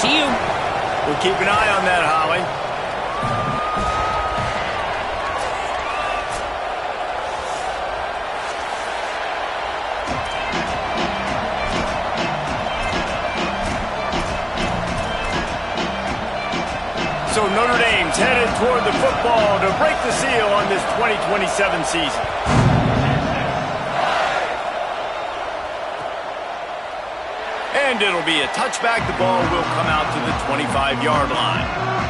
to you. We'll keep an eye on that, Holly. So Notre Dame's headed toward the football to break the seal on this 2027 season. And it'll be a touchback. The ball will come out to the 25-yard line.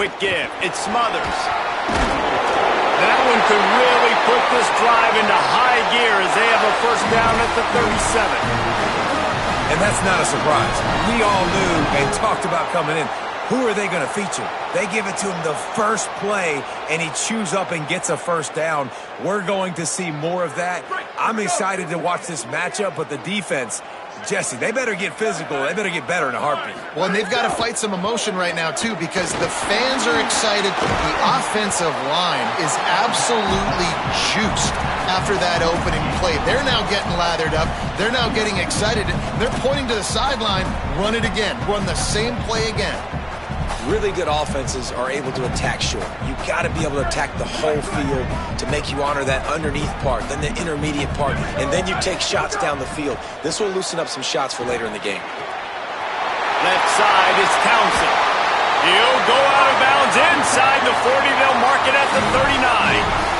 Quick give. It smothers. That one could really put this drive into high gear as they have a first down at the 37. And that's not a surprise. We all knew and talked about coming in. Who are they going to feature? They give it to him the first play, and he chews up and gets a first down. We're going to see more of that. I'm excited to watch this matchup, but the defense, Jesse, they better get physical. They better get better in a heartbeat. Well, and they've got to fight some emotion right now, too, because the fans are excited. The offensive line is absolutely juiced after that opening play. They're now getting lathered up. They're now getting excited. They're pointing to the sideline. Run it again. Run the same play again. Really good offenses are able to attack short. You got to be able to attack the whole field to make you honor that underneath part, then the intermediate part, and then you take shots down the field. This will loosen up some shots for later in the game. Left side is Townsend. He'll go out of bounds inside the 40. They'll mark it at the 39.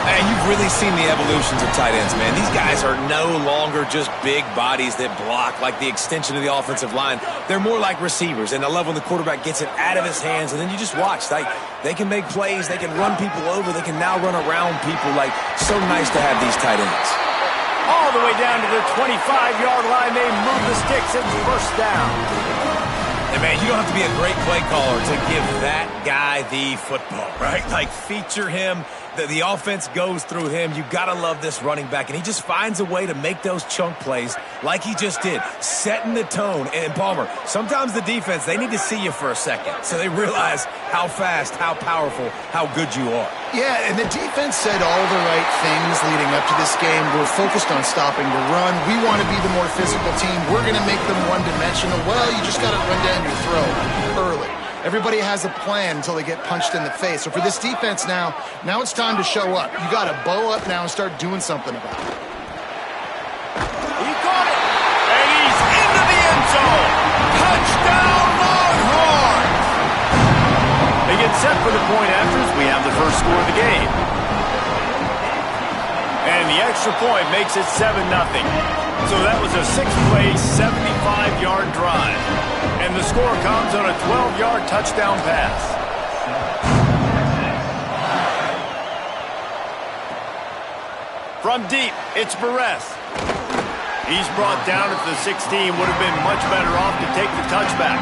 And you've really seen the evolutions of tight ends, man. These guys are no longer just big bodies that block like the extension of the offensive line. They're more like receivers, and I love when the quarterback gets it out of his hands, and then you just watch. They can make plays. They can run people over. They can now run around people. So nice to have these tight ends. All the way down to the 25-yard line. They move the sticks. It's first down. And, man, you don't have to be a great play caller to give that guy the football, right? Feature him. The offense goes through him. You got to love this running back. And he just finds a way to make those chunk plays like he just did, setting the tone. And, Palmer, sometimes the defense, they need to see you for a second so they realize how fast, how powerful, how good you are. Yeah, and the defense said all the right things leading up to this game. We're focused on stopping the run. We want to be the more physical team. We're going to make them one-dimensional. Well, you just got to run down your throat early. Everybody has a plan until they get punched in the face. So for this defense now it's time to show up. You got to bow up now and start doing something about it. He caught it, and he's into the end zone. Touchdown, Longhorns! They get set for the point afters. We have the first score of the game. And the extra point makes it 7-0. So that was a 6-play, 75-yard drive. And the score comes on a 12-yard touchdown pass. From deep, it's Barres. He's brought down at the 16. Would have been much better off to take the touchback.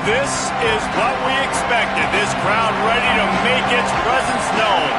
This is what we expected. This crowd ready to make its presence known.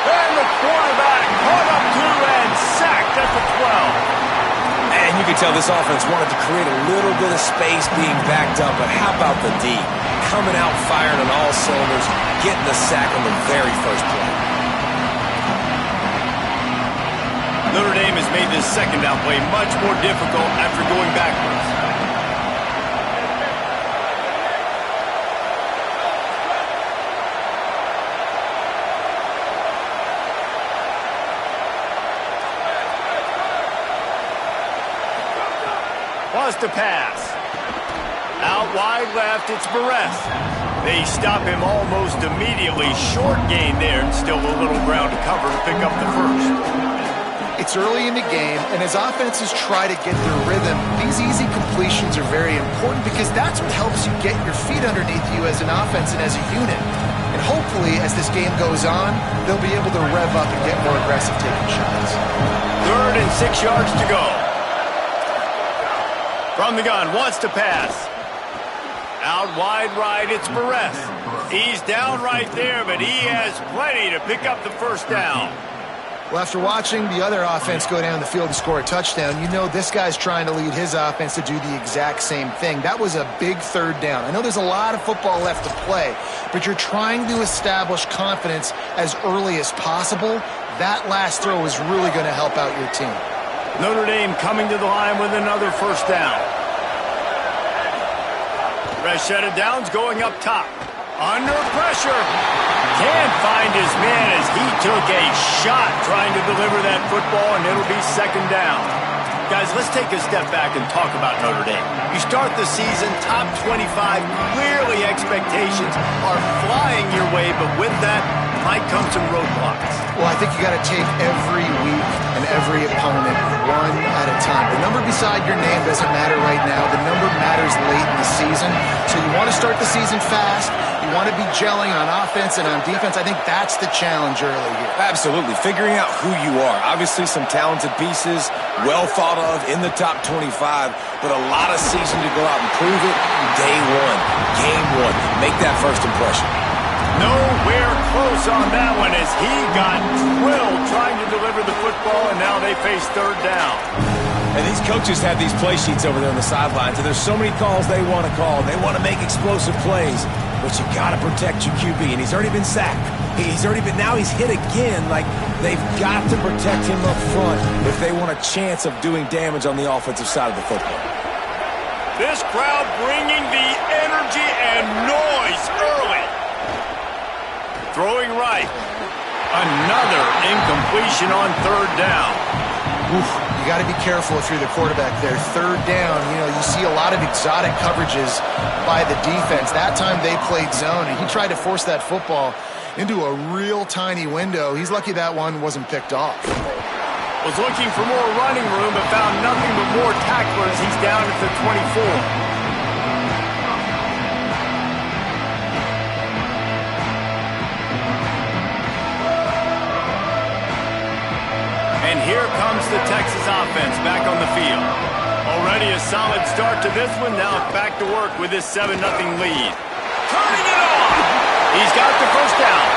And the quarterback caught up to and sacked at the 12. And you can tell this offense wanted to create a little bit of space being backed up, but how about the D? Coming out firing on all cylinders, getting the sack on the very first play. Notre Dame has made this second down play much more difficult after going backwards. Wants to pass. Out wide left, it's Barres. They stop him almost immediately. Short gain there, and still a little ground to cover to pick up the first. It's early in the game, and as offenses try to get their rhythm, these easy completions are very important because that's what helps you get your feet underneath you as an offense and as a unit. And hopefully, as this game goes on, they'll be able to rev up and get more aggressive taking shots. 3rd and 6 yards to go. From the gun, wants to pass. Out wide right, it's Perez. He's down right there, but he has plenty to pick up the first down. Well, after watching the other offense go down the field and score a touchdown, you know this guy's trying to lead his offense to do the exact same thing. That was a big 3rd down. I know there's a lot of football left to play, but you're trying to establish confidence as early as possible. That last throw is really going to help out your team. Notre Dame coming to the line with another first down. Set of downs going up top. Under pressure. Can't find his man as he took a shot trying to deliver that football, and it'll be 2nd down. Guys, let's take a step back and talk about Notre Dame. You start the season top 25. Clearly expectations are flying your way, but with that might come some roadblocks. Well, I think you got to take every week and every opponent one at a time. The number beside your name doesn't matter right now. The number matters late in the season. So you want to start the season fast. You want to be gelling on offense and on defense. I think that's the challenge early here. Absolutely. Figuring out who you are. Obviously some talented pieces, well thought of in the top 25, but a lot of season to go out and prove it. Day one, game one. Make that first impression. Nowhere close on that one as he got drilled trying to deliver the football, and now they face 3rd down. And these coaches have these play sheets over there on the sidelines, and there's so many calls they want to call. They want to make explosive plays, but you got to protect your QB, and he's already been sacked. Now he's hit again. Like, they've got to protect him up front if they want a chance of doing damage on the offensive side of the football. This crowd bringing the energy and noise early. Throwing right. Another incompletion on 3rd down. Oof, you got to be careful if you're the quarterback there. 3rd down, you see a lot of exotic coverages by the defense. That time they played zone, and he tried to force that football into a real tiny window. He's lucky that one wasn't picked off. Was looking for more running room, but found nothing but more tacklers. He's down at the 24. And here comes the Texas offense back on the field. Already a solid start to this one. Now back to work with this 7-0 lead. Turning it on. He's got the first down.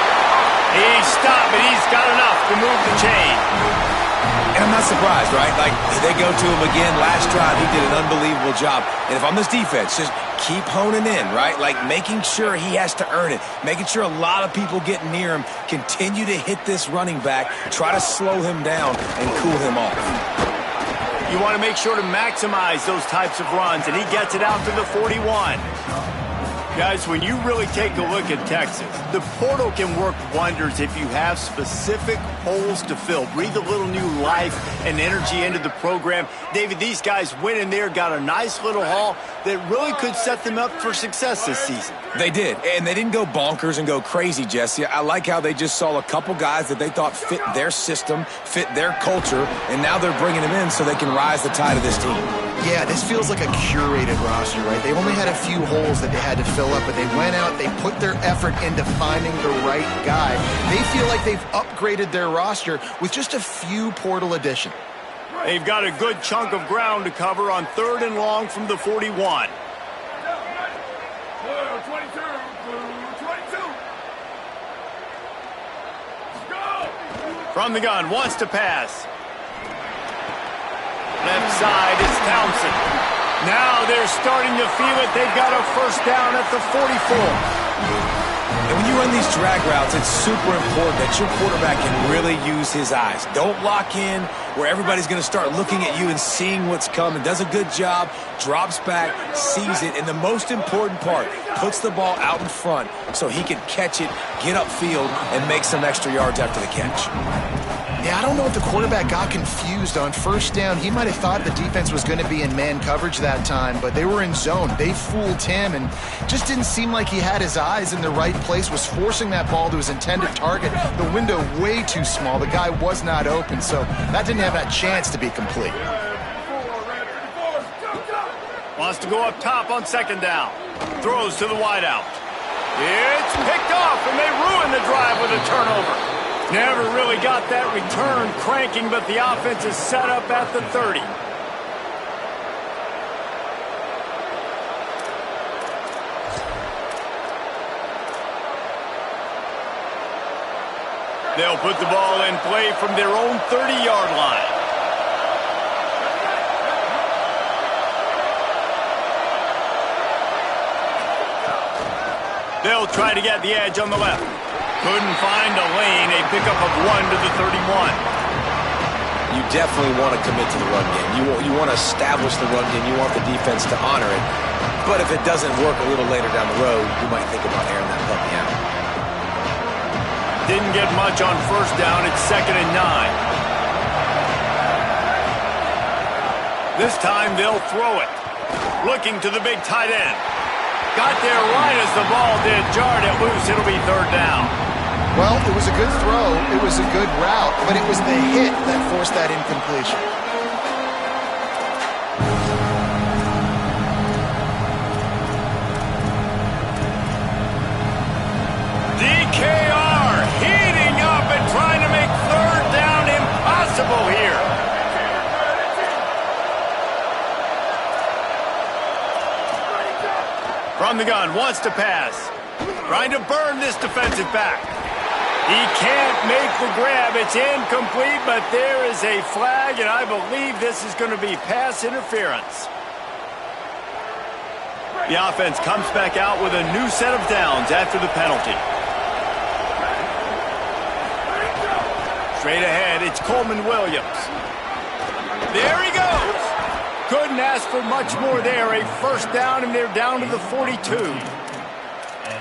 He stopped, but he's got enough to move the chain. And I'm not surprised, right? Like, they go to him again. Last drive, he did an unbelievable job. And if I'm this defense, just keep honing in, right? Like, making sure he has to earn it. Making sure a lot of people get near him. Continue to hit this running back. Try to slow him down and cool him off. You want to make sure to maximize those types of runs, and he gets it out to the 41. Guys, when you really take a look at Texas, the portal can work wonders if you have specific holes to fill. Breathe a little new life and energy into the program. David, these guys went in there, got a nice little haul that really could set them up for success this season. They did, and they didn't go bonkers and go crazy, Jesse. I like how they just saw a couple guys that they thought fit their system, fit their culture, and now they're bringing them in so they can rise the tide of this team. Yeah, this feels like a curated roster, right? They only had a few holes that they had to fill up, but they went out, they put their effort into finding the right guy. They feel like they've upgraded their roster with just a few portal additions. They've got a good chunk of ground to cover on 3rd and long from the 41. From the gun, wants to pass. Left side is Townsend. Now they're starting to feel it. They've got a first down at the 44. And when you run these drag routes, it's super important that your quarterback can really use his eyes. Don't lock in where everybody's going to start looking at you and seeing what's coming. Does a good job, drops back, sees it, and the most important part, puts the ball out in front so he can catch it, get upfield, and make some extra yards after the catch. Yeah, I don't know if the quarterback got confused on first down. He might have thought the defense was going to be in man coverage that time, but they were in zone. They fooled him and just didn't seem like he had his eyes in the right place, was forcing that ball to his intended target. The window way too small. The guy was not open, so that didn't have that chance to be complete. Wants to go up top on second down. Throws to the wideout. It's picked off, and they ruin the drive with a turnover. Never really got that return cranking, but the offense is set up at the 30. They'll put the ball in play from their own 30-yard line. They'll try to get the edge on the left. Couldn't find a lane. A pickup of 1 to the 31. You definitely want to commit to the run game. You want to establish the run game. You want the defense to honor it. But if it doesn't work a little later down the road, you might think about airing that puppy out. Didn't get much on first down. It's 2nd and 9. This time they'll throw it. Looking to the big tight end. Got there right as the ball did. Jarred it loose. It'll be 3rd down. Well, it was a good throw. It was a good route, but it was the hit that forced that incompletion. DKR heating up and trying to make 3rd down impossible here. From the gun, wants to pass. Trying to burn this defensive back. He can't make the grab. It's incomplete, but there is a flag, and I believe this is going to be pass interference. The offense comes back out with a new set of downs after the penalty. Straight ahead, it's Coleman Williams. There he goes. Couldn't ask for much more there. A first down, and they're down to the 42.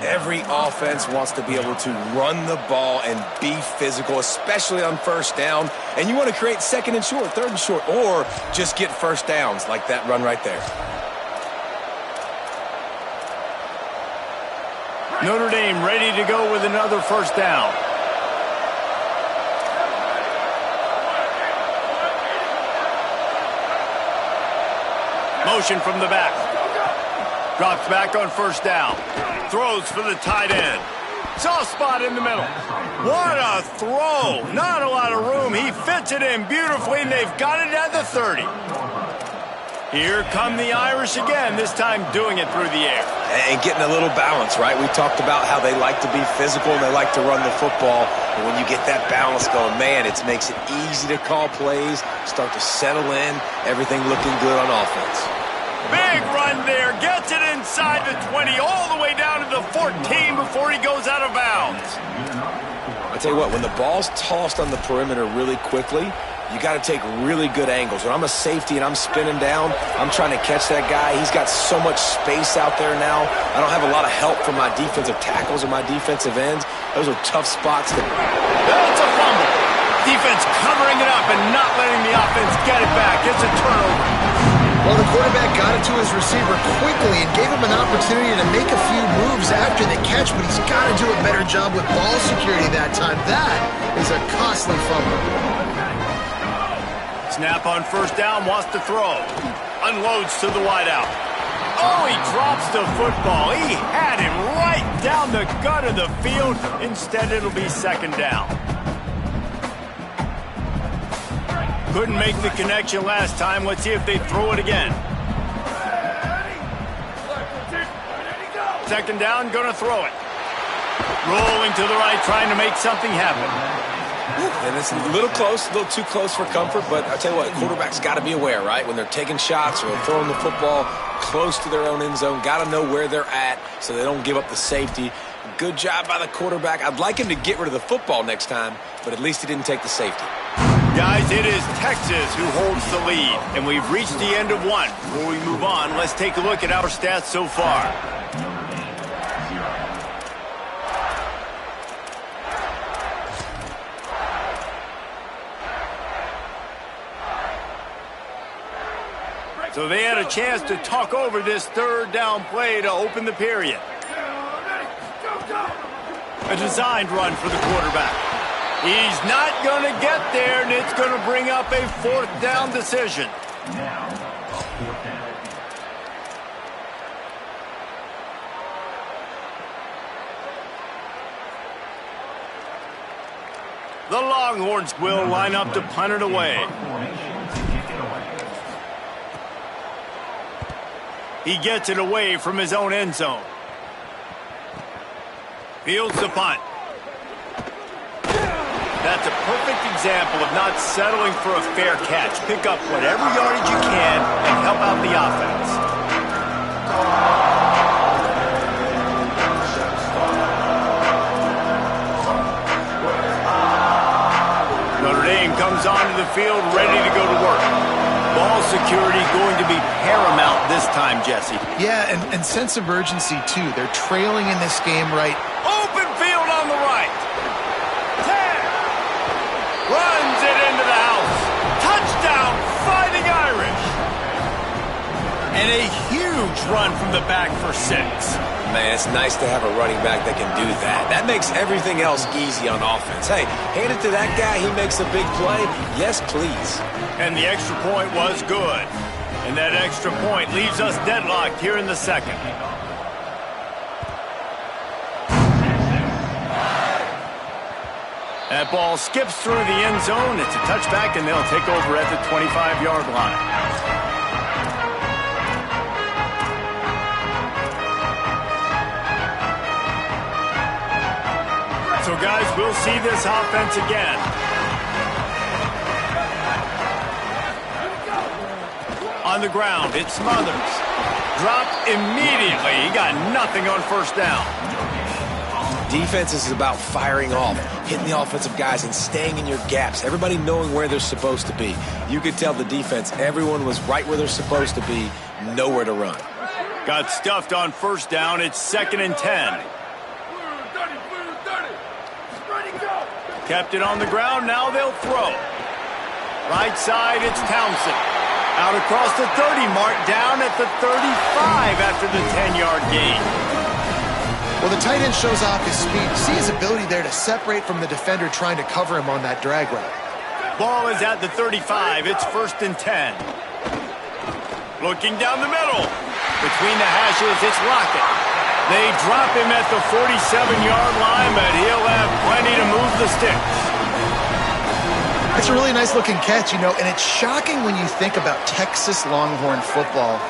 Every offense wants to be able to run the ball and be physical, especially on first down. And you want to create 2nd and short, 3rd and short, or just get first downs like that run right there. Notre Dame ready to go with another first down. Motion from the back. Drops back on first down. Throws for the tight end. Soft spot in the middle. What a throw. Not a lot of room. He fits it in beautifully, and they've got it at the 30. Here come the Irish again, this time doing it through the air. And getting a little balance, right? We talked about how they like to be physical and they like to run the football. But when you get that balance going, man, it makes it easy to call plays, start to settle in, everything looking good on offense. Big run there, gets it inside the 20, all the way down to the 14 before he goes out of bounds. I tell you what, when the ball's tossed on the perimeter really quickly, you got to take really good angles. When I'm a safety and I'm spinning down, I'm trying to catch that guy. He's got so much space out there now. I don't have a lot of help from my defensive tackles or my defensive ends. Those are tough spots. That's a fumble. Defense covering it up and not letting the offense get it back. It's a turnover. Well, the quarterback got it to his receiver quickly and gave him an opportunity to make a few moves after the catch, but he's got to do a better job with ball security that time. That is a costly fumble. Snap on first down, wants to throw. Unloads to the wideout. Oh, he drops the football. He had him right down the gut of the field. Instead, it'll be 2nd down. Couldn't make the connection last time. Let's see if they throw it again. 2nd down, gonna throw it. Rolling to the right, trying to make something happen. And it's a little close, a little too close for comfort, but I tell you what, quarterbacks got to be aware, right? When they're taking shots or throwing the football close to their own end zone, got to know where they're at so they don't give up the safety. Good job by the quarterback. I'd like him to get rid of the football next time, but at least he didn't take the safety. Guys, it is Texas who holds the lead, and we've reached the end of one. Before we move on, let's take a look at our stats so far. So they had a chance to talk over this third down play to open the period. A designed run for the quarterback. He's not going to get there, and it's going to bring up a fourth down decision. The Longhorns will line up to punt it away. He gets it away from his own end zone. Fields the punt. That's a perfect example of not settling for a fair catch. Pick up whatever yardage you can and help out the offense. Notre Dame comes onto the field ready to go to work. Ball security going to be paramount this time, Jesse. Yeah, and sense of urgency, too. They're trailing in this game right. Open field on the right. 10. Runs it into the house. Touchdown, Fighting Irish. And a huge run from the back for 6. Man, it's nice to have a running back that can do that. That makes everything else easy on offense. Hey, hand it to that guy. He makes a big play. Yes, please. And the extra point was good. And that extra point leaves us deadlocked here in the second. That ball skips through the end zone. It's a touchback, and they'll take over at the 25-yard line. So, guys, we'll see this offense again. On the ground, it's Smothers. Dropped immediately. He got nothing on first down. Defense is about firing off, hitting the offensive guys and staying in your gaps. Everybody knowing where they're supposed to be. You could tell the defense, everyone was right where they're supposed to be, nowhere to run. Got stuffed on first down. It's 2nd and 10. Kept it on the ground. Now they'll throw. Right side, it's Townsend. Out across the 30 mark, down at the 35 after the 10-yard gain. Well, the tight end shows off his speed. See his ability there to separate from the defender trying to cover him on that drag route. Ball is at the 35. It's 1st and 10. Looking down the middle. Between the hashes, it's Lockett. They drop him at the 47-yard line, but he'll have plenty to move the sticks. It's a really nice-looking catch, you know, and it's shocking when you think about Texas Longhorn football.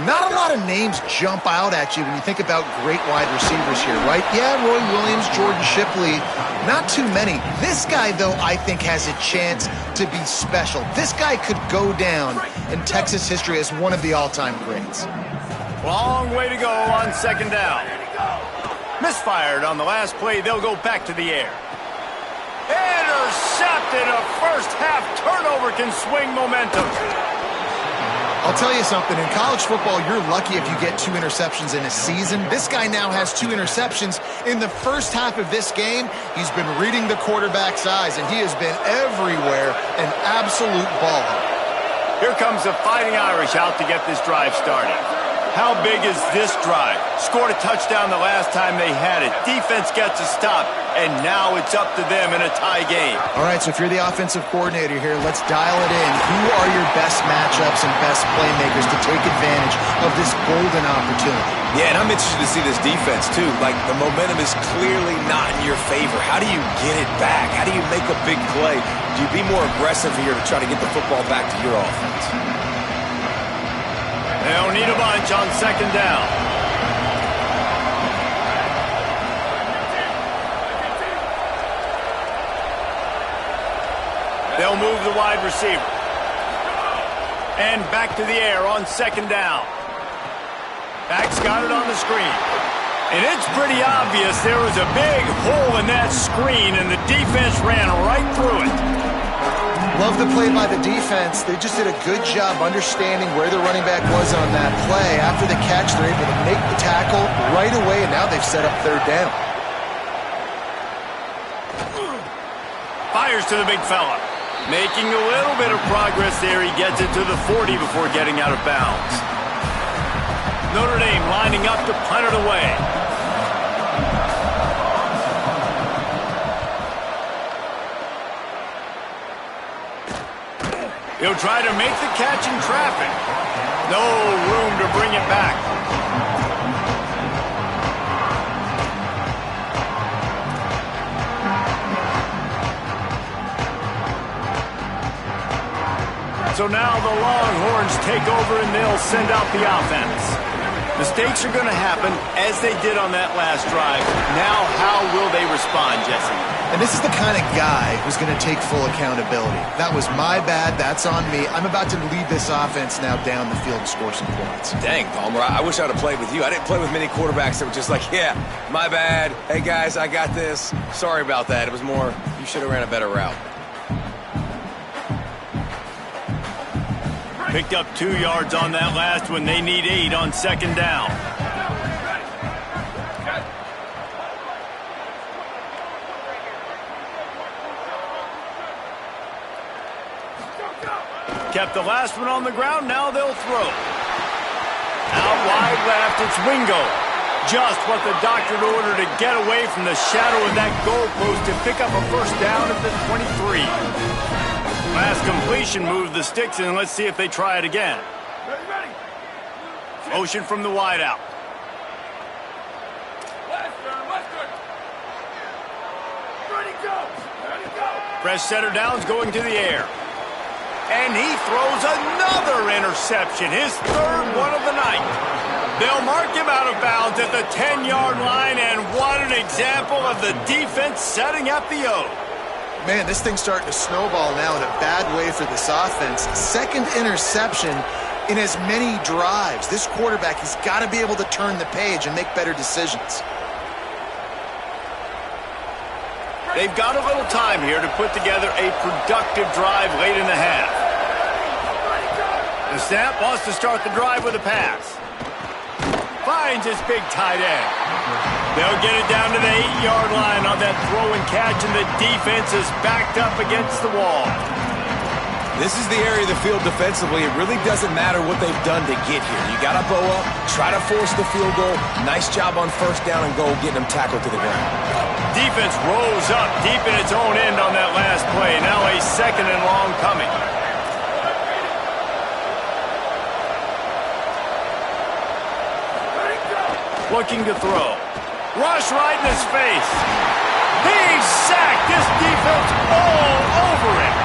Not a lot of names jump out at you when you think about great wide receivers here, right? Yeah, Roy Williams, Jordan Shipley, not too many. This guy, though, I think has a chance to be special. This guy could go down in Texas history as one of the all-time greats. Long way to go on 2nd down. Misfired on the last play. They'll go back to the air. Intercepted. A first-half turnover can swing momentum. I'll tell you something. In college football, you're lucky if you get 2 interceptions in a season. This guy now has 2 interceptions. In the first half of this game, he's been reading the quarterback's eyes, and he has been everywhere, an absolute baller. Here comes the Fighting Irish out to get this drive started. How big is this drive? Scored a touchdown the last time they had it. Defense gets a stop, and now it's up to them in a tie game. All right, so if you're the offensive coordinator here, let's dial it in. Who are your best matchups and best playmakers to take advantage of this golden opportunity? Yeah, and I'm interested to see this defense, too. Like, the momentum is clearly not in your favor. How do you get it back? How do you make a big play? Do you be more aggressive here to try to get the football back to your offense? They'll need a bunch on 2nd down. They'll move the wide receiver. And back to the air on 2nd down. Back's got it on the screen. And it's pretty obvious there was a big hole in that screen, and the defense ran right through it. Love the play by the defense. They just did a good job understanding where the running back was on that play. After the catch, they're able to make the tackle right away, and now they've set up 3rd down. Fires to the big fella. Making a little bit of progress there. He gets it to the 40 before getting out of bounds. Notre Dame lining up to punt it away. He'll try to make the catch in traffic. No room to bring it back. So now the Longhorns take over and they'll send out the offense. Mistakes are going to happen as they did on that last drive. Now how will they respond, Jesse? And this is the kind of guy who's going to take full accountability. That was my bad. That's on me. I'm about to lead this offense now down the field and score some points. Dang, Palmer, I wish I'd have played with you. I didn't play with many quarterbacks that were just like, yeah, my bad. Hey, guys, I got this. Sorry about that. It was more, you should have ran a better route. Picked up 2 yards on that last one. They need 8 on second down. Kept the last one on the ground. Now they'll throw. Out wide left, it's Wingo. Just what the doctor ordered to get away from the shadow of that goalpost to pick up a first down at the 23. Last completion moved the sticks in. Let's see if they try it again. Motion from the wideout. Fresh setter downs going to the air. And he throws another interception, his third one of the night. They'll mark him out of bounds at the 10-yard line, and what an example of the defense setting up the O. Man, this thing's starting to snowball now in a bad way for this offense. Second interception in as many drives. This quarterback has got to be able to turn the page and make better decisions. They've got a little time here to put together a productive drive late in the half. The snap wants to start the drive with a pass. Finds his big tight end. They'll get it down to the 8-yard line on that throw and catch, and the defense is backed up against the wall. This is the area of the field defensively. It really doesn't matter what they've done to get here. You got to bow up, try to force the field goal. Nice job on first down and goal, getting them tackled to the ground. Defense rose up deep in its own end on that last play. Now a second and long coming. Looking to throw. Rush right in his face. He's sacked. This defense all over him.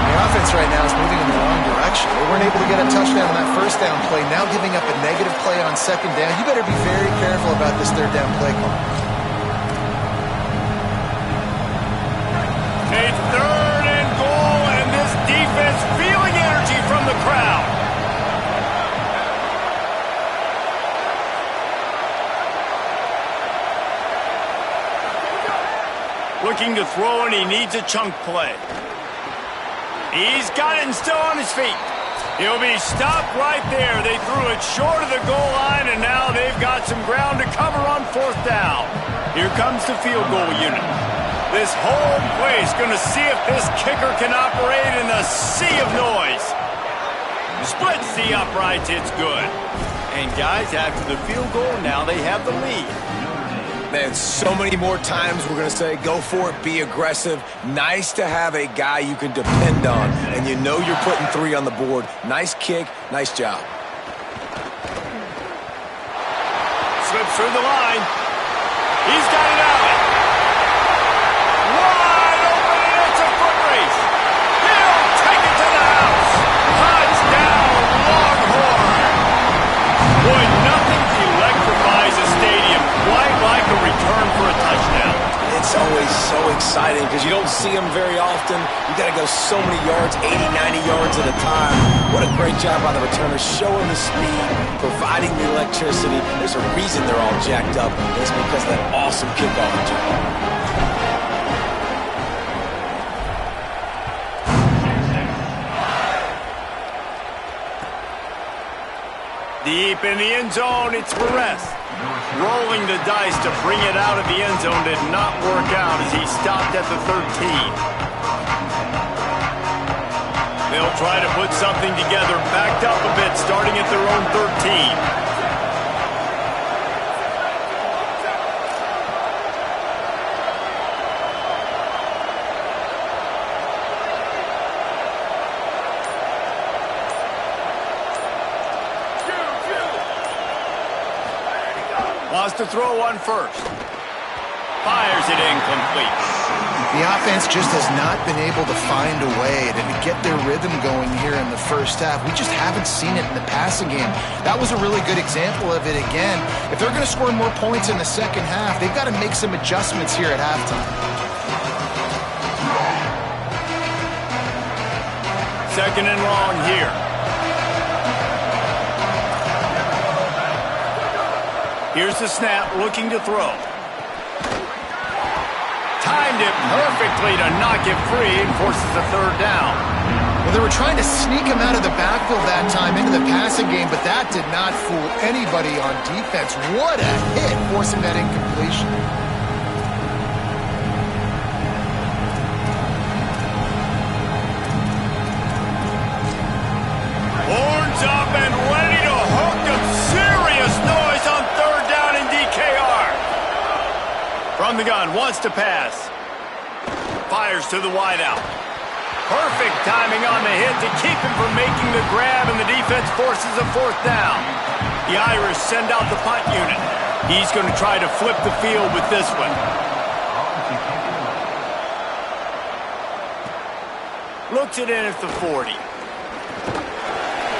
The offense right now is moving in the wrong direction. They weren't able to get a touchdown on that first down play. Now giving up a negative play on second down. You better be very careful about this third down play call. It's third and goal, and this defense feeling energy from the crowd. Looking to throw, and he needs a chunk play. He's got it and still on his feet. He'll be stopped right there. They threw it short of the goal line, and now they've got some ground to cover on fourth down. Here comes the field goal unit. This whole place going to see if this kicker can operate in the sea of noise. Splits the uprights, it's good. And guys, after the field goal, now they have the lead. Man, so many more times we're going to say, go for it, be aggressive. Nice to have a guy you can depend on, and you know you're putting 3 on the board. Nice kick, nice job. Slips through the line. He's got it out. Wide open, and it's a foot race. He'll take it to the house. Touchdown, Longhorn. Boy, nothing electrifies a stadium quite like a return for a touchdown. It's always so exciting because you don't see them very often. You got to go so many yards, 80, 90 yards at a time. What a great job by the returners, showing the speed, providing the electricity. There's a reason they're all jacked up. It's because of that awesome kickoff return. Deep in the end zone, it's Perez. Rolling the dice to bring it out of the end zone did not work out as he stopped at the 13. They'll try to put something together, backed up a bit, starting at their own 13. Wants to throw on first. Fires it incomplete. The offense just has not been able to find a way to get their rhythm going here in the first half. We just haven't seen it in the passing game. That was a really good example of it again. If they're going to score more points in the second half, they've got to make some adjustments here at halftime. Second and long here. Here's the snap, looking to throw. Timed it perfectly to knock it free and forces a third down. Well, they were trying to sneak him out of the backfield that time into the passing game, but that did not fool anybody on defense. What a hit, forcing that incompletion. Horns up and ready to hook them. Serious noise on third down in DKR. From the gun, wants to pass. Fires to the wideout. Perfect timing on the hit to keep him from making the grab, and the defense forces a fourth down. The Irish send out the punt unit. He's going to try to flip the field with this one. Looks it in at the 40.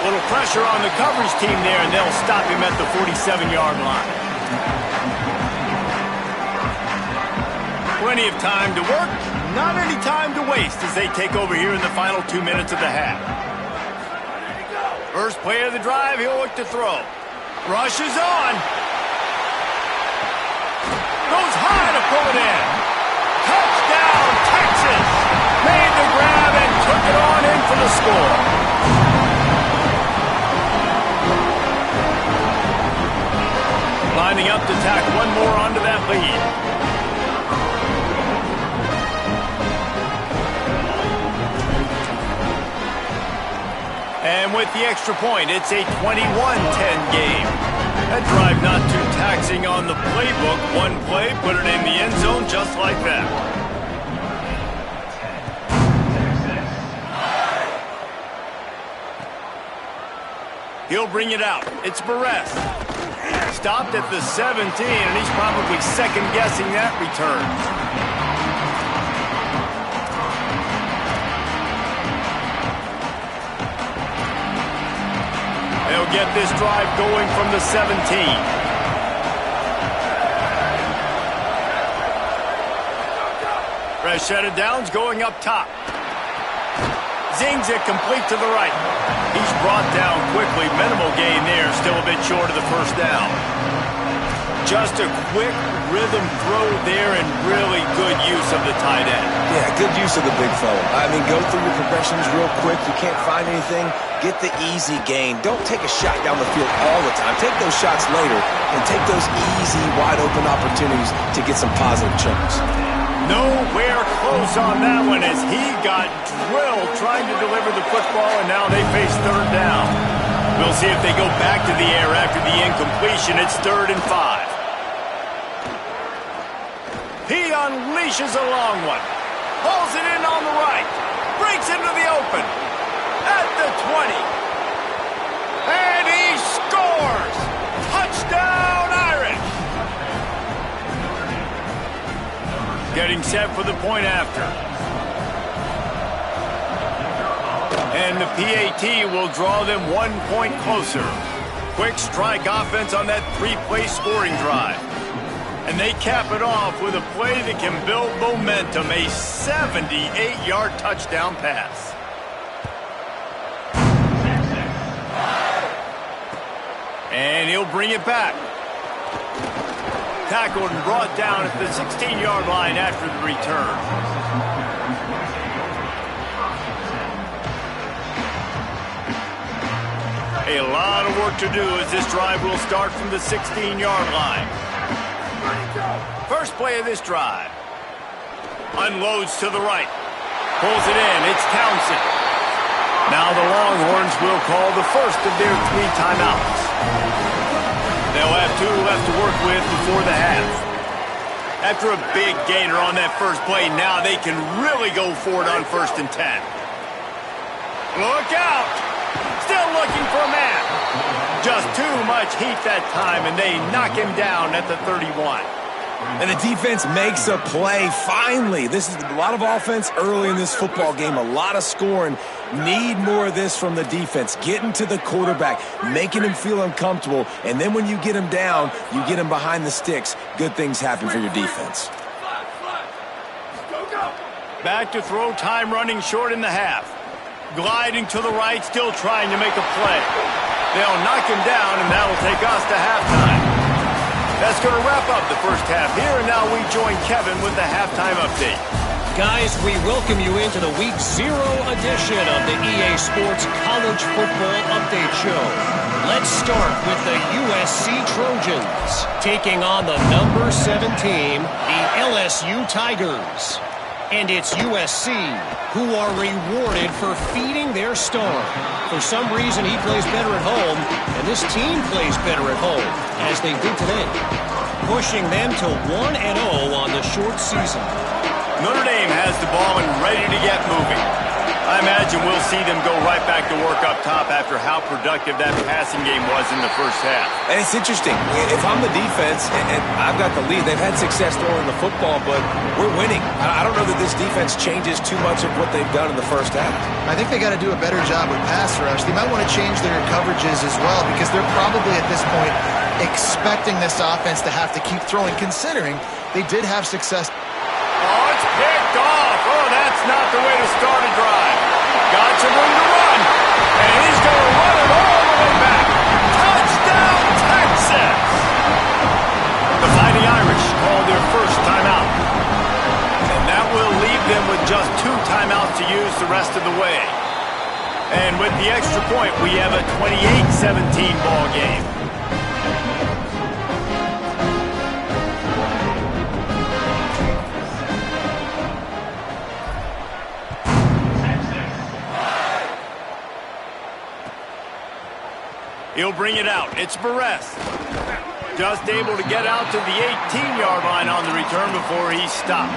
Little pressure on the coverage team there, and they'll stop him at the 47-yard line. Plenty of time to work, not any time to waste as they take over here in the final 2 minutes of the half. First play of the drive, he'll look to throw. Rushes on. Goes high to pull it in. Touchdown, Texas! Made the grab and took it on in for the score. Lining up to tack one more onto that lead. And with the extra point, it's a 21-10 game. That drive not too taxing on the playbook. One play, put it in the end zone just like that. He'll bring it out. It's Barres. Stopped at the 17, and he's probably second-guessing that return. They'll get this drive going from the 17. Fresh set of downs going up top. Zings it complete to the right. He's brought down quickly. Minimal gain there. Still a bit short of the first down. Just a quick rhythm throw there and really good use of the tight end. Yeah, good use of the big fella. I mean, go through your progressions real quick. You can't find anything. Get the easy gain. Don't take a shot down the field all the time. Take those shots later and take those easy, wide-open opportunities to get some positive chunks. Nowhere close on that one as he got drilled trying to deliver the football, and now they face third down. We'll see if they go back to the air after the incompletion. It's 3rd and 5. He unleashes a long one. Pulls it in on the right. Breaks into the open. At the 20. And he scores! Touchdown, Irish! Getting set for the point after. And the PAT will draw them 1 point closer. Quick strike offense on that 3-play scoring drive. And they cap it off with a play that can build momentum, a 78-yard touchdown pass. And he'll bring it back. Tackled and brought down at the 16-yard line after the return. A lot of work to do as this drive will start from the 16-yard line. First play of this drive. Unloads to the right. Pulls it in. It's Townsend. Now the Longhorns will call the first of their 3 timeouts. They'll have 2 left to work with before the half. After a big gainer on that first play, now they can really go for it on 1st and 10. Look out! Still looking for a man. Just too much heat that time, and they knock him down at the 31. And the defense makes a play, finally. This is a lot of offense early in this football game, a lot of scoring. Need more of this from the defense. Getting to the quarterback, making him feel uncomfortable, and then when you get him down, you get him behind the sticks. Good things happen for your defense. Back to throw, time running short in the half. Gliding to the right, still trying to make a play. They'll knock him down, and that'll take us to halftime. That's going to wrap up the first half here, and now we join Kevin with the halftime update. Guys, we welcome you into the Week 0 edition of the EA Sports College Football Update Show. Let's start with the USC Trojans, taking on the number 7 team, the LSU Tigers. And it's USC who are rewarded for feeding their star. For some reason, he plays better at home, and this team plays better at home, as they did today, pushing them to 1-0 on the short season. Notre Dame has the ball and ready to get moving. I imagine we'll see them go right back to work up top after how productive that passing game was in the first half. And it's interesting. If I'm the defense and I've got the lead, they've had success throwing the football, but we're winning. I don't know that this defense changes too much of what they've done in the first half. I think they got to do a better job with pass rush. They might want to change their coverages as well because they're probably at this point expecting this offense to have to keep throwing, considering they did have success. Oh, it's picked off. Oh, that's not the way to start a drive. Got some room to run, and he's going to run it all the way back. Touchdown, Texas! The Fighting Irish call their first timeout. And that will leave them with just 2 timeouts to use the rest of the way. And with the extra point, we have a 28-17 ball game. He'll bring it out. It's Barres. Just able to get out to the 18-yard line on the return before he's stopped.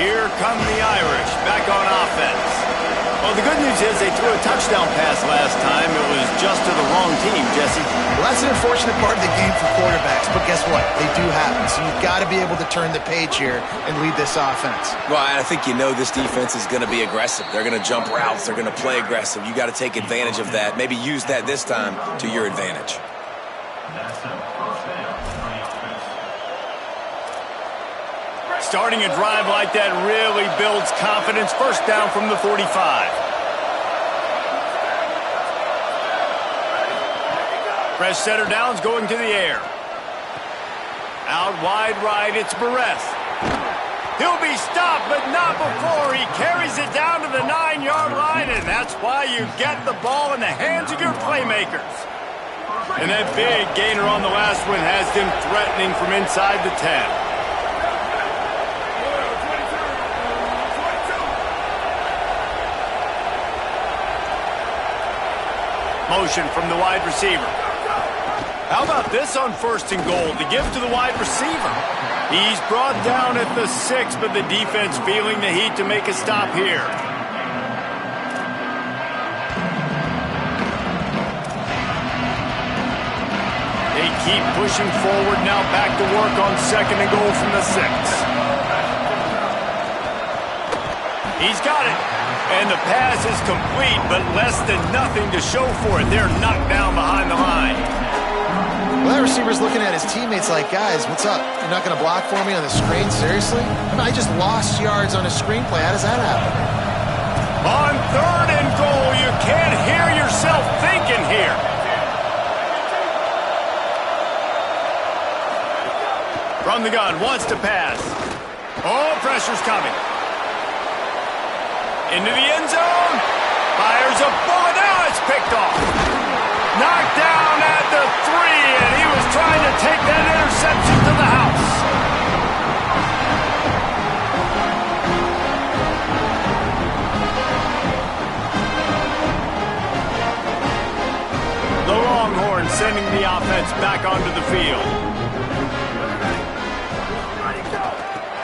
Here come the Irish back on offense. Well, the good news is they threw a touchdown pass last time. It was just to the wrong team, Jesse. Well, that's an unfortunate part of the game for quarterbacks, but guess what? They do happen, so you've got to be able to turn the page here and lead this offense. Well, I think you know this defense is going to be aggressive. They're going to jump routes. They're going to play aggressive. You got to take advantage of that. Maybe use that this time to your advantage. Starting a drive like that really builds confidence. First down from the 45. Fresh setter downs going to the air. Out wide right, it's Barres. He'll be stopped, but not before he carries it down to the 9-yard line, and that's why you get the ball in the hands of your playmakers. And that big gainer on the last one has them threatening from inside the 10. Motion from the wide receiver. How about this on 1st and goal? The give to the wide receiver. He's brought down at the 6, but the defense feeling the heat to make a stop here. They keep pushing forward now, back to work on 2nd and goal from the 6. He's got it. And the pass is complete, but less than nothing to show for it. They're knocked down behind the line. Well, that receiver's looking at his teammates like, guys, what's up? You're not going to block for me on the screen? Seriously? I just lost yards on a screenplay. How does that happen? On 3rd and goal, you can't hear yourself thinking here. From the gun, wants to pass. Oh, pressure's coming. Into the end zone. Fires a bullet. Now it's picked off. Knocked down at the 3, and he was trying to take that interception to the house. horn, sending the offense back onto the field.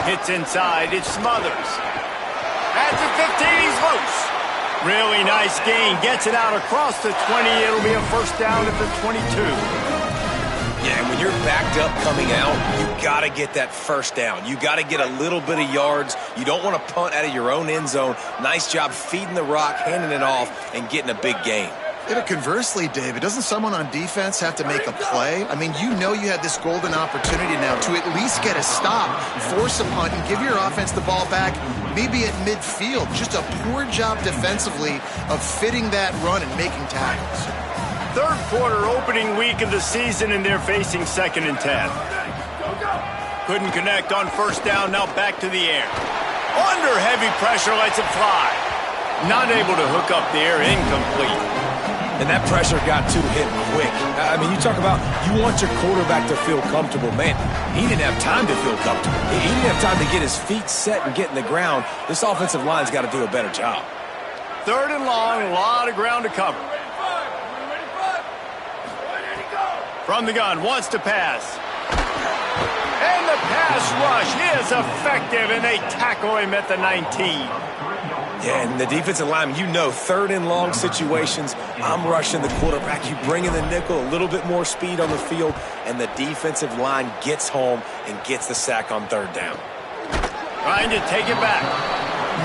Hits inside, it Smothers. At the 15, he's loose. Really nice gain, gets it out across the 20. It'll be a first down at the 22. Yeah, and when you're backed up coming out, you got to get that first down. You got to get a little bit of yards. You don't want to punt out of your own end zone. Nice job feeding the rock, handing it off, and getting a big gain. Yeah, but conversely, David, doesn't someone on defense have to make a play? I mean, you know you had this golden opportunity now to at least get a stop, force a punt, and give your offense the ball back, maybe at midfield. Just a poor job defensively of fitting that run and making tackles. Third quarter opening week of the season, and they're facing 2nd and 10. Couldn't connect on first down, now back to the air. Under heavy pressure, lets it fly. Not able to hook up there, incomplete. And that pressure got to him quick. I mean, you talk about you want your quarterback to feel comfortable. Man, he didn't have time to feel comfortable. He didn't have time to get his feet set and get in the ground. This offensive line's got to do a better job. 3rd and long, a lot of ground to cover. From the gun, wants to pass. And the pass rush is effective, and they tackle him at the 19. Yeah, and the defensive lineman, you know, 3rd and long situations, I'm rushing the quarterback. You bring in the nickel, a little bit more speed on the field, and the defensive line gets home and gets the sack on 3rd down. Trying to take it back.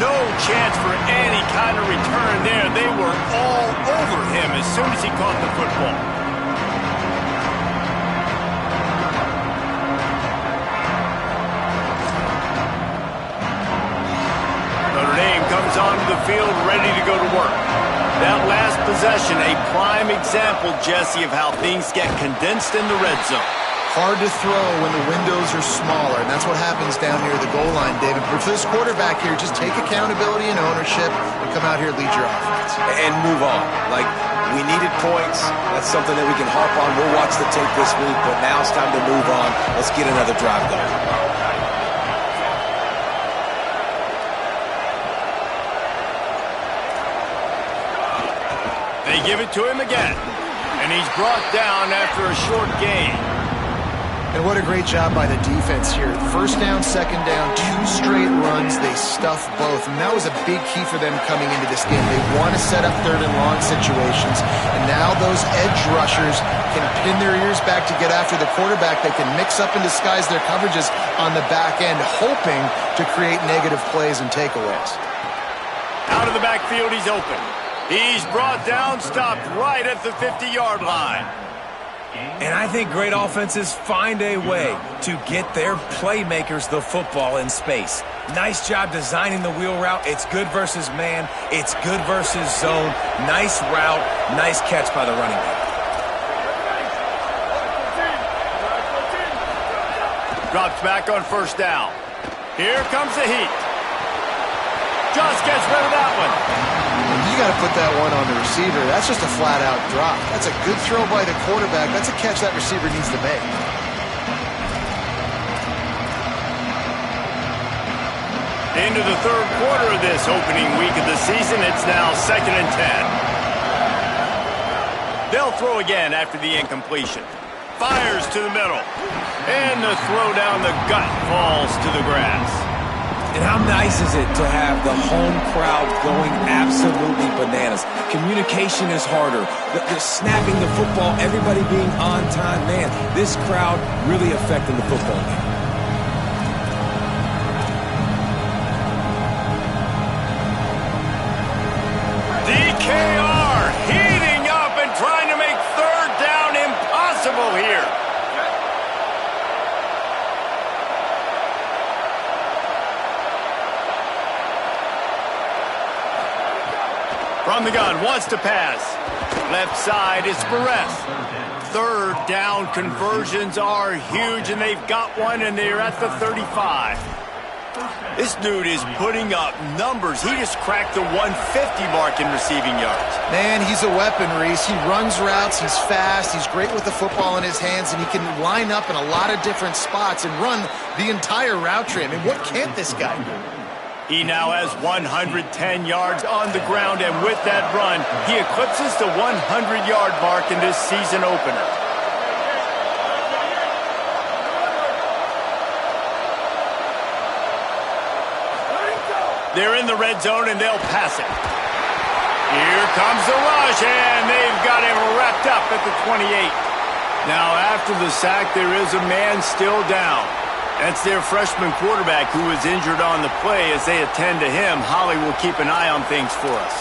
No chance for any kind of return there. They were all over him as soon as he caught the football. Comes onto the field ready to go to work. That last possession, a prime example, Jesse, of how things get condensed in the red zone. Hard to throw when the windows are smaller, and that's what happens down near the goal line, David. But for this quarterback here, just take accountability and ownership and come out here and lead your offense. And move on. Like, we needed points. That's something that we can harp on. We'll watch the tape this week, but now it's time to move on. Let's get another drive going. They give it to him again, and he's brought down after a short gain. And what a great job by the defense here. First down, second down, 2 straight runs. They stuff both, and that was a big key for them coming into this game. They want to set up 3rd and long situations, and now those edge rushers can pin their ears back to get after the quarterback. They can mix up and disguise their coverages on the back end, hoping to create negative plays and takeaways. Out of the backfield, he's open. He's brought down, stopped right at the 50-yard line. And I think great offenses find a way to get their playmakers the football in space. Nice job designing the wheel route. It's good versus man. It's good versus zone. Nice route. Nice catch by the running back. Drops back on first down. Here comes the heat. Just gets rid of that one. You got to put that one on the receiver. That's just a flat-out drop. That's a good throw by the quarterback. That's a catch that receiver needs to make. Into the 3rd quarter of this opening week of the season, it's now 2nd and 10. They'll throw again after the incompletion. Fires to the middle. And the throw down the gut falls to the grass. And how nice is it to have the home crowd going absolutely bananas? Communication is harder. The snapping the football, everybody being on time. Man, this crowd really affecting the football game. DKR heating up and trying to make 3rd down impossible here. From the gun, wants to pass. Left side is Perez. 3rd down conversions are huge, and they've got one, and they're at the 35. This dude is putting up numbers. He just cracked the 150 mark in receiving yards. Man, he's a weapon, Reese. He runs routes, he's fast, he's great with the football in his hands, and he can line up in a lot of different spots and run the entire route tree. I mean, what can't this guy do? He now has 110 yards on the ground, and with that run, he eclipses the 100-yard mark in this season opener. They're in the red zone, and they'll pass it. Here comes the rush, and they've got him wrapped up at the 28. Now, after the sack, there is a man still down. That's their freshman quarterback who is injured on the play. As they attend to him, Holly will keep an eye on things for us.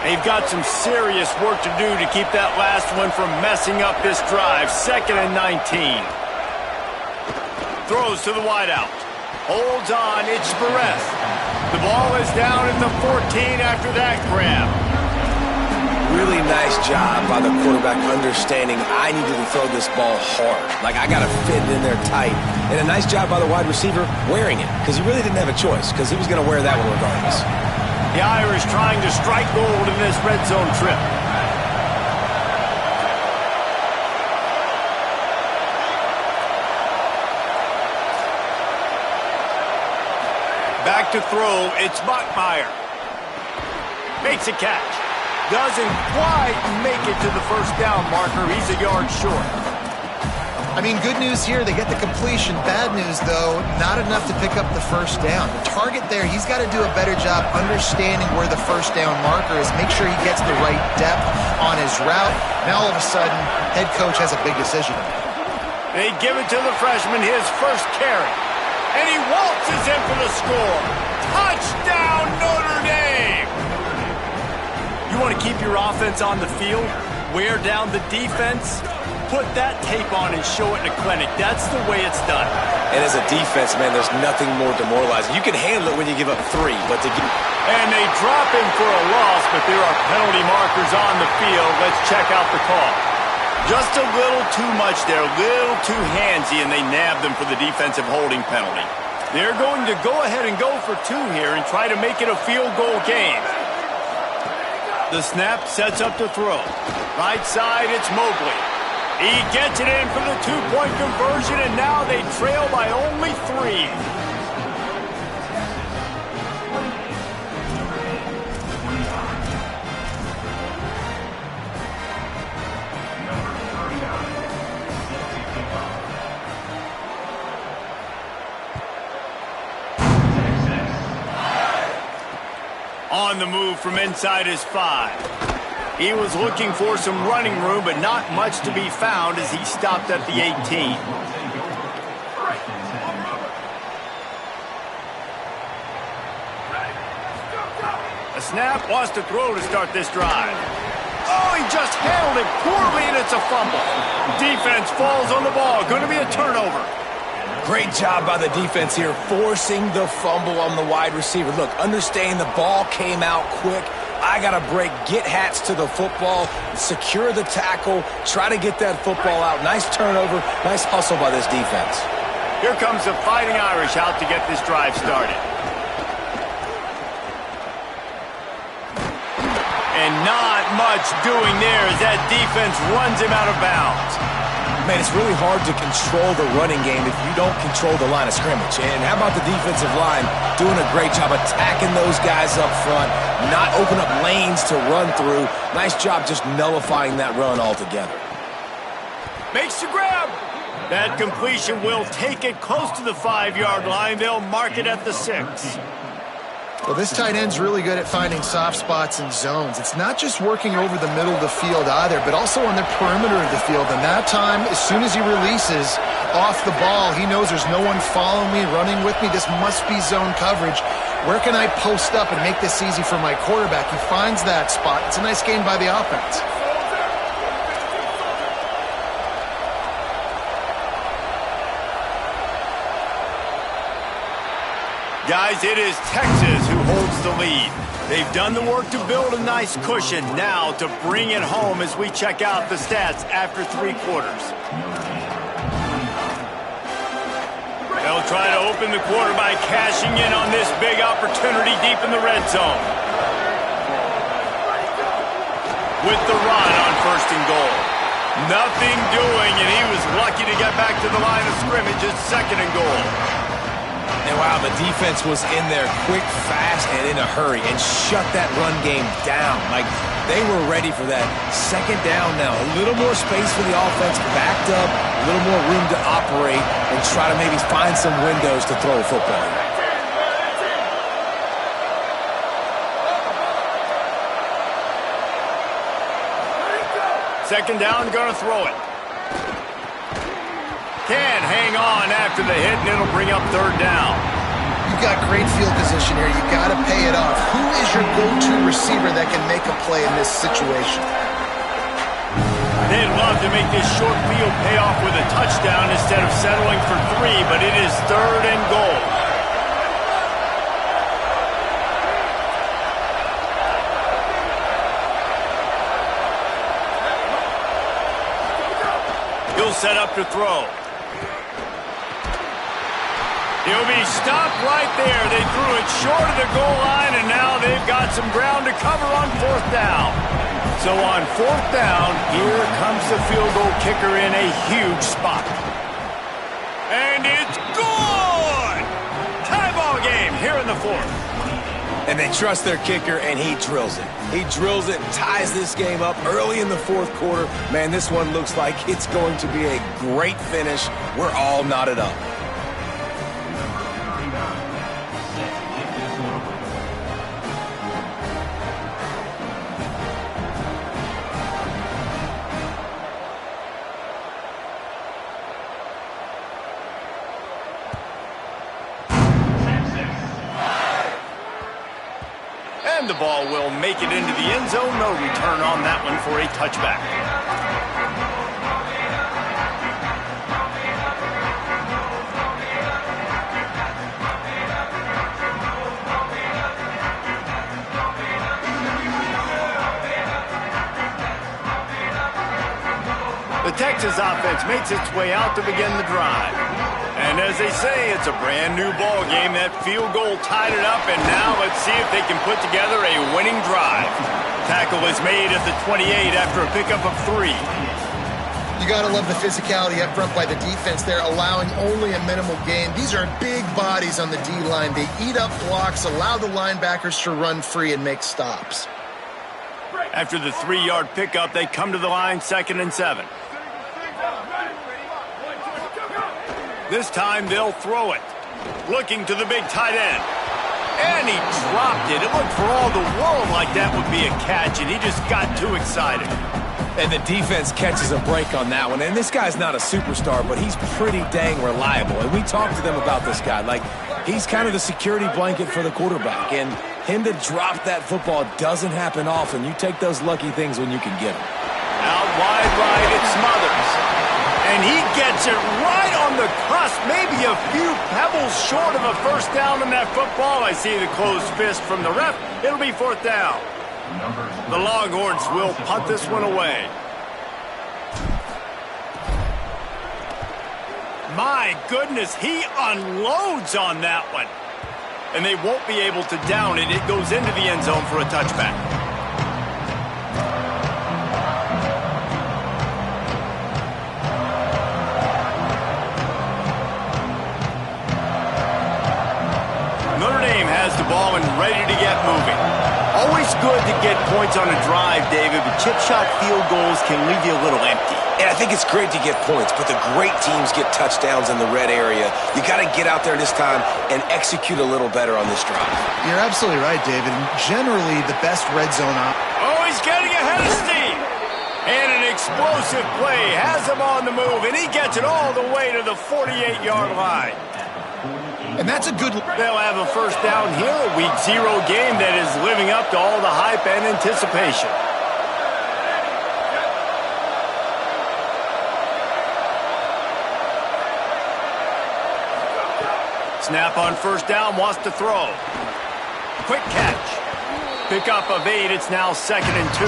They've got some serious work to do to keep that last one from messing up this drive. 2nd and 19. Throws to the wideout. Holds on, it's Perez. The ball is down at the 14 after that grab. Really nice job by the quarterback understanding I needed to throw this ball hard. Like, I got to fit it in there tight. And a nice job by the wide receiver wearing it, because he really didn't have a choice, because he was going to wear that one regardless. The Irish trying to strike gold in this red zone trip. Back to throw, it's Bachmeier. Makes a catch. Doesn't quite make it to the first down marker. He's a yard short. I mean, good news here, they get the completion. Bad news, though, not enough to pick up the first down. The target there, he's got to do a better job understanding where the first down marker is, make sure he gets the right depth on his route. Now, all of a sudden, head coach has a big decision. They give it to the freshman, his first carry. And he waltzes in for the score. Touchdown, Notre Dame! You want to keep your offense on the field? Wear down the defense? Put that tape on and show it in a clinic. That's the way it's done. And as a defense, man, there's nothing more demoralizing. You can handle it when you give up 3, but to give... And they drop him for a loss, but there are penalty markers on the field. Let's check out the call. Just a little too much there, a little too handsy, and they nabbed them for the defensive holding penalty. They're going to go ahead and go for 2 here and try to make it a field goal game. The snap sets up to throw. Right side, it's Mobley. He gets it in for the 2-point conversion, and now they trail by only 3. On the move from inside his 5. He was looking for some running room, but not much to be found as he stopped at the 18. A snap, wants to throw to start this drive. Oh, he just handled it poorly, and it's a fumble. Defense falls on the ball. Going to be a turnover. Great job by the defense here, forcing the fumble on the wide receiver. Look, understand the ball came out quick. I got to break, get hats to the football, secure the tackle, try to get that football out. Nice turnover, nice hustle by this defense. Here comes the Fighting Irish out to get this drive started. And not much doing there as that defense runs him out of bounds. Man, it's really hard to control the running game if you don't control the line of scrimmage. And how about the defensive line doing a great job attacking those guys up front, not open up lanes to run through. Nice job just nullifying that run altogether. Makes the grab. That completion will take it close to the 5-yard line. They'll mark it at the 6. Well, this tight end's really good at finding soft spots and zones. It's not just working over the middle of the field either, but also on the perimeter of the field. And that time, as soon as he releases off the ball, he knows there's no one following me, running with me. This must be zone coverage. Where can I post up and make this easy for my quarterback? He finds that spot. It's a nice gain by the offense. Guys, it is Texas who holds the lead. They've done the work to build a nice cushion. Now to bring it home as we check out the stats after 3 quarters. They'll try to open the quarter by cashing in on this big opportunity deep in the red zone. With the run on 1st and goal. Nothing doing, and he was lucky to get back to the line of scrimmage at 2nd and goal. And wow, the defense was in there quick, fast, and in a hurry and shut that run game down. Like, they were ready for that. 2nd down now. A little more space for the offense, backed up, a little more room to operate and try to maybe find some windows to throw a football. 2nd down, gonna throw it. Can't hang on after the hit, and it'll bring up 3rd down. You've got great field position here. You got to pay it off. Who is your go-to receiver that can make a play in this situation? They'd love to make this short field pay off with a touchdown instead of settling for 3, but it is 3rd and goal. He'll set up to throw. He'll be stopped right there. They threw it short of the goal line, and now they've got some ground to cover on 4th down. So on 4th down, here comes the field goal kicker in a huge spot. And it's good! Tie ball game here in the 4th. And they trust their kicker, and he drills it. He drills it and ties this game up early in the 4th quarter. Man, this one looks like it's going to be a great finish. We're all knotted up. And the ball will make it into the end zone. No return on that one for a touchback. The Texas offense makes its way out to begin the drive. And as they say, it's a brand new ball game. That field goal tied it up, and now let's see if they can put together a winning drive. Tackle is made at the 28 after a pickup of 3. You got to love the physicality up front by the defense there, allowing only a minimal gain. These are big bodies on the D-line. They eat up blocks, allow the linebackers to run free and make stops. After the 3-yard pickup, they come to the line 2nd and 7. This time they'll throw it. Looking to the big tight end. And he dropped it. It looked for all the world like that would be a catch, and he just got too excited. And the defense catches a break on that one. And this guy's not a superstar, but he's pretty dang reliable. And we talked to them about this guy. Like, he's kind of the security blanket for the quarterback. And him to drop that football doesn't happen often. You take those lucky things when you can get them. Out wide right, it Smothers. And he gets it right on the cusp, maybe a few pebbles short of a 1st down on that football. I see the closed fist from the ref. It'll be 4th down. The Longhorns will punt this one away. My goodness, he unloads on that one. And they won't be able to down it. It goes into the end zone for a touchback. Has the ball and ready to get moving. Always good to get points on a drive, David, but chip shot field goals can leave you a little empty. And I think it's great to get points, but the great teams get touchdowns in the red area. You got to get out there this time and execute a little better on this drive. You're absolutely right, David. Generally, the best red zone Oh, he's getting ahead of steam. And an explosive play has him on the move, and he gets it all the way to the 48-yard line. And that's a good... They'll have a 1st down here, a Week 0 game that is living up to all the hype and anticipation. Snap on 1st down, wants to throw. Quick catch. Pickup of 8, it's now 2nd and 2.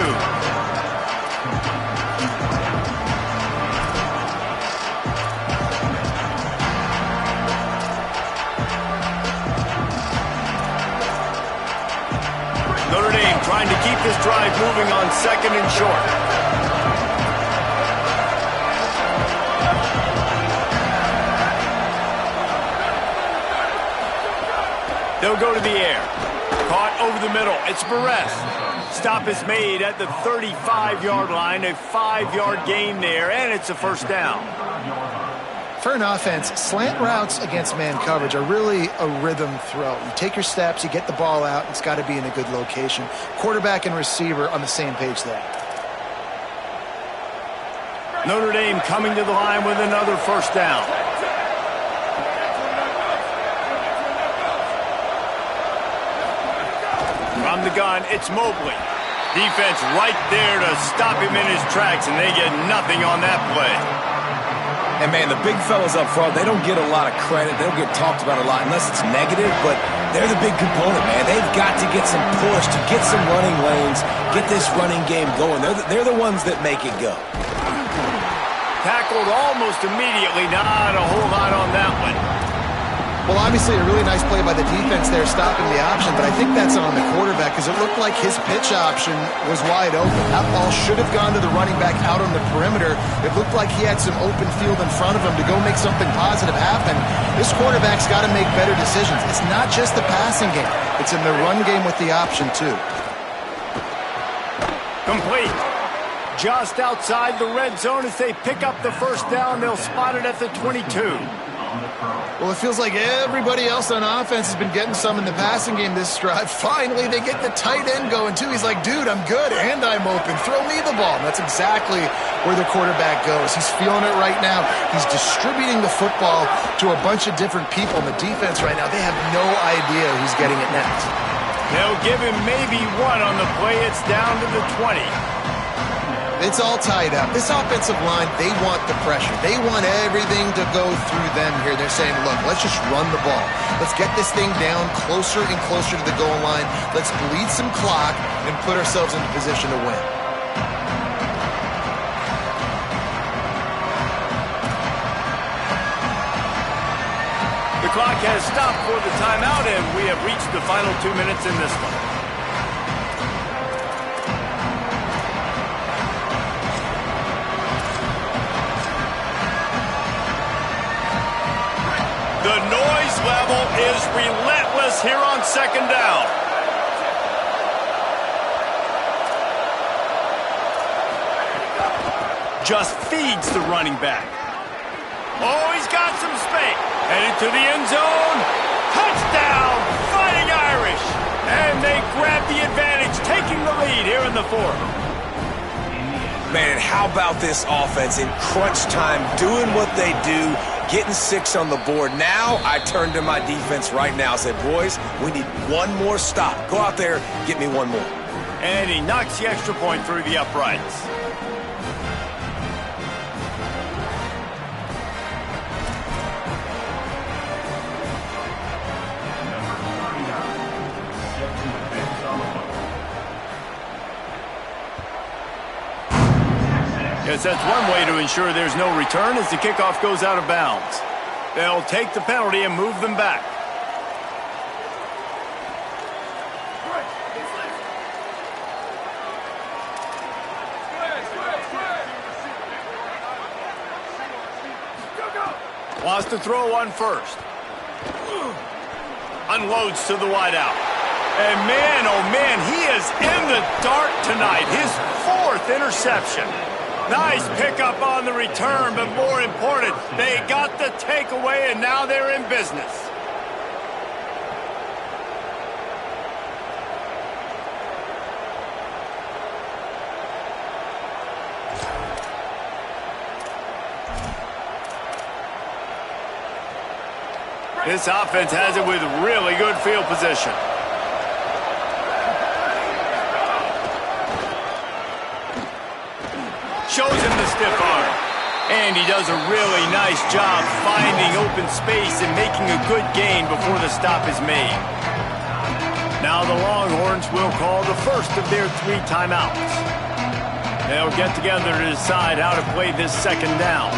Notre Dame trying to keep this drive moving on 2nd and short. They'll go to the air. Caught over the middle. It's Barres. Stop is made at the 35-yard line. A 5-yard gain there, and it's a first down. For an offense, slant routes against man coverage are really a rhythm throw. You take your steps, you get the ball out, it's got to be in a good location. Quarterback and receiver on the same page there. Notre Dame coming to the line with another first down. From the gun, it's Mobley. Defense right there to stop him in his tracks, and they get nothing on that play. And, man, the big fellas up front, they don't get a lot of credit. They don't get talked about a lot unless it's negative, but they're the big component, man. They've got to get some push, to get some running lanes, get this running game going. They're the ones that make it go. Tackled almost immediately. Not a whole lot on that one. Well, obviously a really nice play by the defense there stopping the option, but I think that's on the quarterback because it looked like his pitch option was wide open. That ball should have gone to the running back out on the perimeter. It looked like he had some open field in front of him to go make something positive happen. This quarterback's got to make better decisions. It's not just the passing game. It's in the run game with the option, too. Complete. Just outside the red zone as they pick up the first down. They'll spot it at the 22. Well, it feels like everybody else on offense has been getting some in the passing game this drive. Finally, they get the tight end going, too. He's like, dude, I'm good, and I'm open. Throw me the ball. And that's exactly where the quarterback goes. He's feeling it right now. He's distributing the football to a bunch of different people. And the defense right now, they have no idea who's getting it next. They'll give him maybe one on the play. It's down to the 20. It's all tied up. This offensive line, they want the pressure. They want everything to go through them here. They're saying, look, let's just run the ball. Let's get this thing down closer and closer to the goal line. Let's bleed some clock and put ourselves in a position to win. The clock has stopped for the timeout, and we have reached the final 2 minutes in this one. The noise level is relentless here on second down. Just feeds the running back. Oh, he's got some space. Headed to the end zone. Touchdown, Fighting Irish. And they grab the advantage, taking the lead here in the fourth. Man, how about this offense in crunch time, doing what they do, getting 6 on the board. Now I turn to my defense right now and say, boys, we need one more stop. Go out there, get me one more. And he knocks the extra point through the uprights. Yes, that's one way to ensure there's no return as the kickoff goes out of bounds. They'll take the penalty and move them back. Wants to throw on first. Unloads to the wideout. And man, oh man, he is in the dark tonight. His 4th interception. Nice pickup on the return, but more important, they got the takeaway, and now they're in business. This offense has it with really good field position. Shows him the stiff arm. And he does a really nice job finding open space and making a good gain before the stop is made. Now the Longhorns will call the first of their 3 timeouts. They'll get together to decide how to play this second down.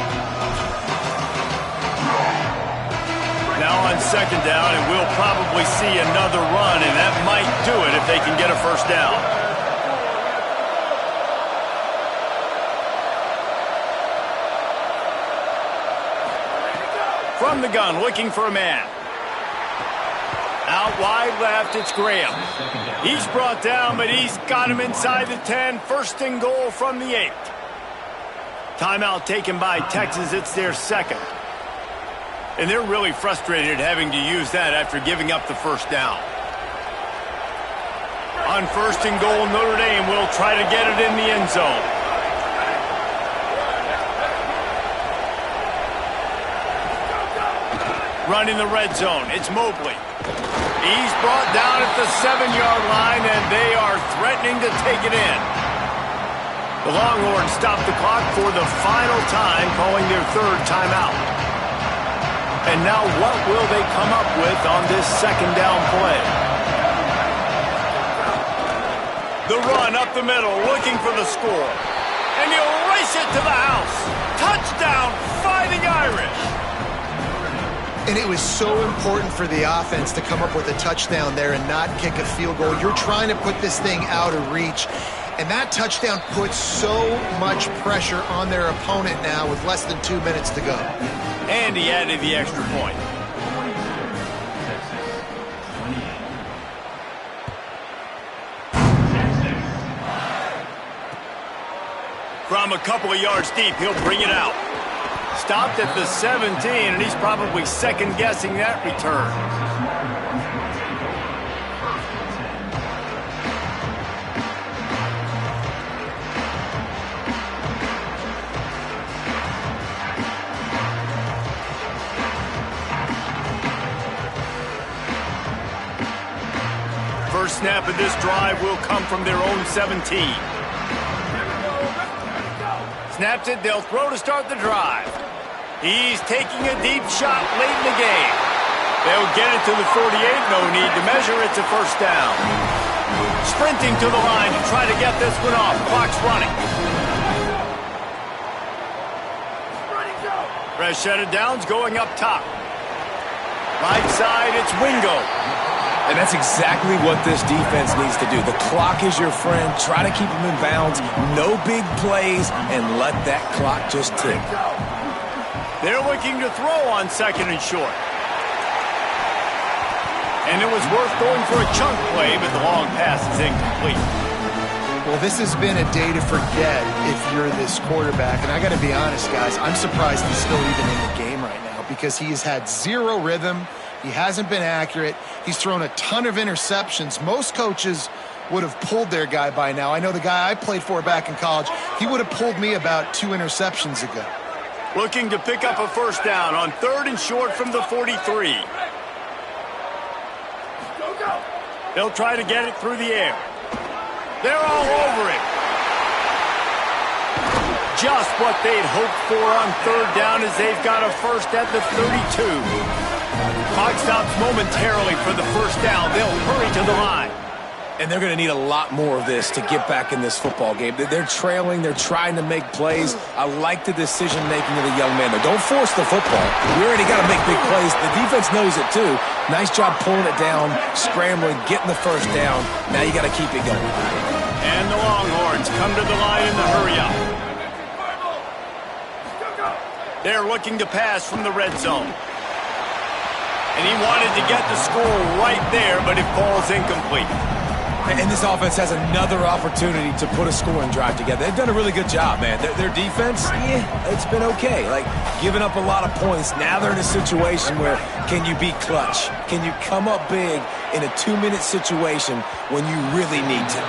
Now on second down, and we'll probably see another run, and that might do it if they can get a first down. From the gun, looking for a man. Out wide left, it's Graham. He's brought down, but he's got him inside the 10. First and goal from the 8. Timeout taken by Texas. It's their second. And they're really frustrated having to use that after giving up the first down. On first and goal, Notre Dame will try to get it in the end zone. Running the red zone, it's Mobley. He's brought down at the 7-yard line, and they are threatening to take it in. The Longhorns stop the clock for the final time, calling their third timeout. And now what will they come up with on this second down play? The run up the middle, looking for the score. And he'll race it to the house. Touchdown, Fighting Irish. And it was so important for the offense to come up with a touchdown there and not kick a field goal. You're trying to put this thing out of reach. And that touchdown puts so much pressure on their opponent now with less than 2 minutes to go. And he added the extra point. From a couple of yards deep, he'll bring it out. Stopped at the 17, and he's probably second-guessing that return. First snap of this drive will come from their own 17. Snaps it, they'll throw to start the drive. He's taking a deep shot late in the game. They'll get it to the 48, no need to measure, it's a first down. Sprinting to the line to try to get this one off, clock's running. Fresh set of downs going up top. Right side, it's Wingo. And that's exactly what this defense needs to do. The clock is your friend. Try to keep them in bounds. No big plays, and let that clock just tick. They're looking to throw on second and short. And it was worth going for a chunk play, but the long pass is incomplete. Well, this has been a day to forget if you're this quarterback. And I got to be honest, guys, I'm surprised he's still even in the game right now because he has had zero rhythm. He hasn't been accurate. He's thrown a ton of interceptions. Most coaches would have pulled their guy by now. I know the guy I played for back in college, he would have pulled me about 2 interceptions ago. Looking to pick up a first down on third and short from the 43. They'll try to get it through the air. They're all over it. Just what they'd hoped for on third down as they've got a first at the 32. Clock stops momentarily for the first down. They'll hurry to the line. And they're going to need a lot more of this to get back in this football game. They're trailing. They're trying to make plays. I like the decision-making of the young man. Don't force the football. You already got to make big plays. The defense knows it, too. Nice job pulling it down, scrambling, getting the first down. Now you got to keep it going. And the Longhorns come to the line in the hurry-up. They're looking to pass from the red zone. And he wanted to get the score right there, but it falls incomplete. And this offense has another opportunity to put a scoring drive together. They've done a really good job, man. Their defense, yeah, it's been okay. Like, giving up a lot of points. Now they're in a situation where can you be clutch? Can you come up big in a 2-minute situation when you really need to?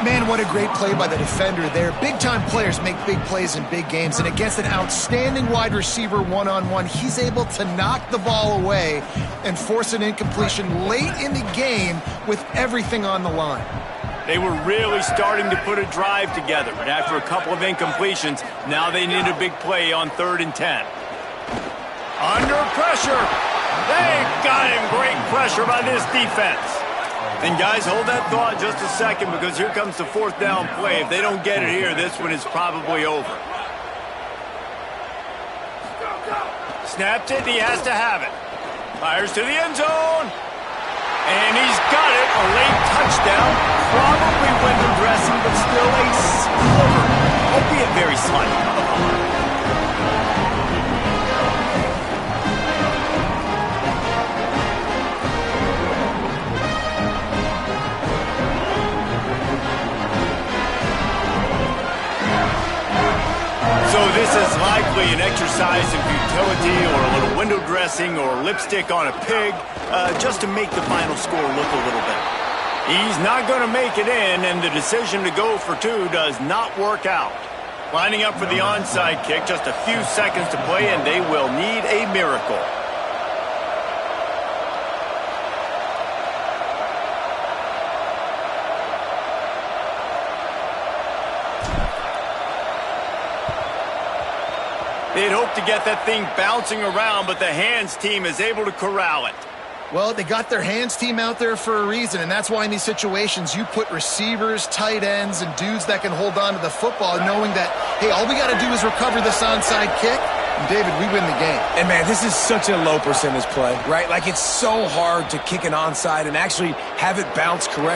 Man, what a great play by the defender there. Big-time players make big plays in big games, and against an outstanding wide receiver one-on-one, he's able to knock the ball away and force an incompletion late in the game with everything on the line. They were really starting to put a drive together, but after a couple of incompletions, now they need a big play on 3rd and 10. Under pressure. They've got him. Great pressure by this defense. And guys, hold that thought just a second because here comes the 4th down play. If they don't get it here, this one is probably over. Snapped it, and he has to have it. Fires to the end zone. And he's got it. A late touchdown. Probably window dressing, but still a sliver, albeit very slight. So this is likely an exercise in futility or a little window dressing or lipstick on a pig just to make the final score look a little better. He's not going to make it in, and the decision to go for two does not work out. Lining up for the onside kick, just a few seconds to play, and they will need a miracle. They'd hoped to get that thing bouncing around, but the hands team is able to corral it. Well, they got their hands team out there for a reason, and that's why in these situations you put receivers, tight ends, and dudes that can hold on to the football, knowing that, hey, all we got to do is recover this onside kick, and David, we win the game. And, man, this is such a low percentage play, right? Like, it's so hard to kick an onside and actually have it bounce correctly.